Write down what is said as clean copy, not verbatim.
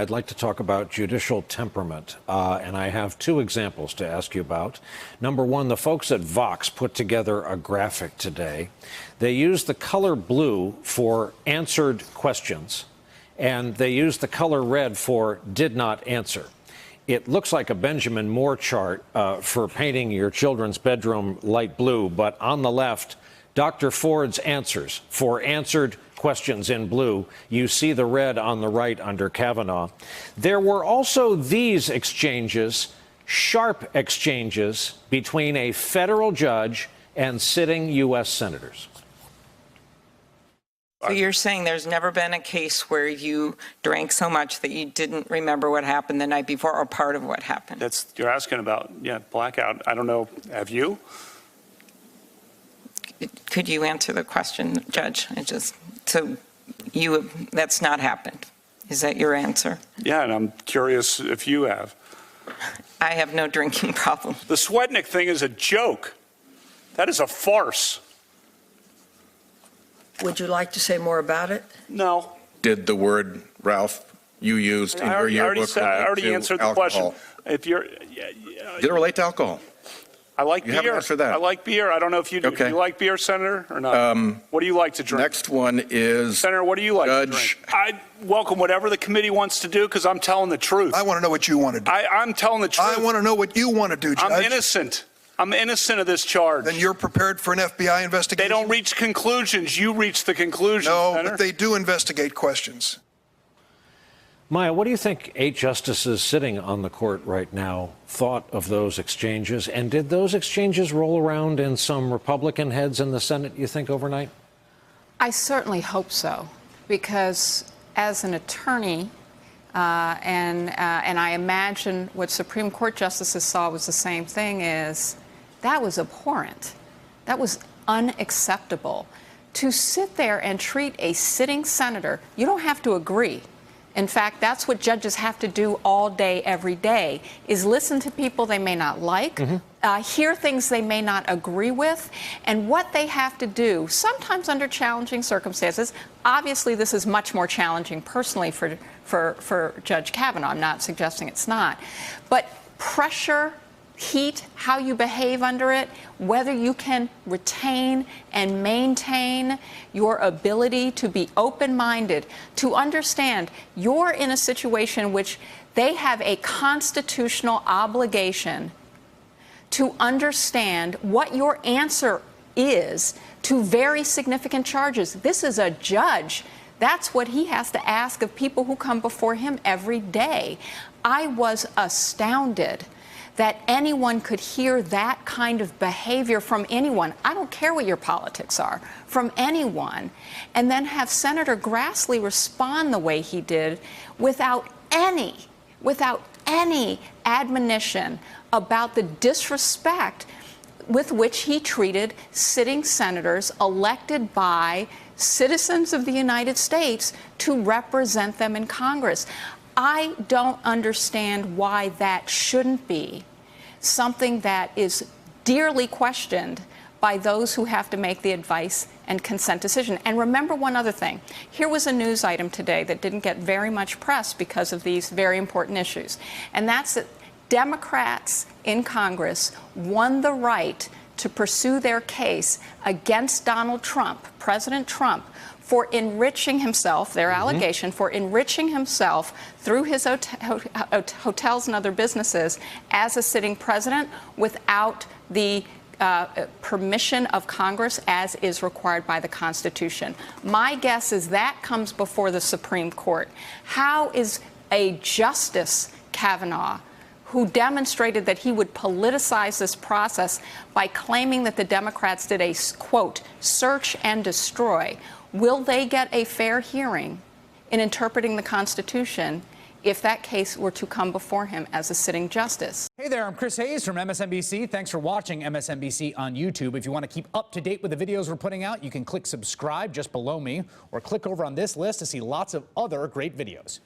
I'd like to talk about judicial temperament, and I have two examples to ask you about. Number one, the folks at Vox put together a graphic today. They used the color blue for answered questions, and they used the color red for did not answer. It looks like a Benjamin Moore chart for painting your children's bedroom light blue, but on the left, Dr. Ford's answers for answered questions in blue. You see the red on the right under Kavanaugh. There were also these exchanges, sharp exchanges, between a federal judge and sitting U.S. senators. So you're saying there's never been a case where you drank so much that you didn't remember what happened the night before or part of what happened? You're asking about, blackout. I don't know. Have you? Could you answer the question, Judge? That's not happened. Is that your answer? Yeah, and I'm curious if you have. I have no drinking problem. The Swetnick thing is a joke. That is a farce. Would you like to say more about it? No. Did the word, Ralph, you used in your yearbook I already answered the question. Did it relate to alcohol? I like beer. You haven't answered that. I like beer. I don't know if you do. Okay. Do you like beer, Senator, or not? What do you like to drink? Next one is Senator, what do you like to Judge. drink? I welcome whatever the committee wants to do because I'm telling the truth. I want to know what you want to do. I'm telling the truth. I want to know what you want to do, Judge. I'm innocent. I'm innocent of this charge. Then you're prepared for an FBI investigation? They don't reach conclusions. You reach the conclusion, No, Senator. but they do investigate questions. Maya, what do you think 8 justices sitting on the court right now thought of those exchanges? And did those exchanges roll around in some Republican heads in the Senate, you think, overnight? I certainly hope so, because as an attorney, and I imagine what Supreme Court justices saw was the same thing, is that was abhorrent. That was unacceptable. To sit there and treat a sitting senator, you don't have to agree. In fact, that's what judges have to do all day, every day, is listen to people they may not like, hear things they may not agree with, and what they have to do, sometimes under challenging circumstances. Obviously, this is much more challenging personally for Judge Kavanaugh. I'm not suggesting it's not. But pressure, heat, how you behave under it, whether you can retain and maintain your ability to be open-minded, to understand you're in a situation in which they have a constitutional obligation to understand what your answer is to very significant charges. This is a judge. That's what he has to ask of people who come before him every day. I was astounded that anyone could hear that kind of behavior from anyone. I don't care what your politics are, from anyone, and then have Senator Grassley respond the way he did without any admonition about the disrespect with which he treated sitting senators elected by citizens of the United States to represent them in Congress. I don't understand why that shouldn't be something that is dearly questioned by those who have to make the advice and consent decision. And remember one other thing. Here was a news item today that didn't get very much press because of these very important issues. And that's that Democrats in Congress won the right to pursue their case against Donald Trump, President Trump, for enriching himself, their allegation, for enriching himself through his hotels and other businesses as a sitting president without the permission of Congress as is required by the Constitution. My guess is that comes before the Supreme Court. How is a Justice Kavanaugh, who demonstrated that he would politicize this process by claiming that the Democrats did a, quote, search and destroy, will they get a fair hearing in interpreting the Constitution if that case were to come before him as a sitting justice? Hey there, I'm Chris Hayes from MSNBC. Thanks for watching MSNBC on YouTube. If you want to keep up to date with the videos we're putting out, you can click subscribe just below me or click over on this list to see lots of other great videos.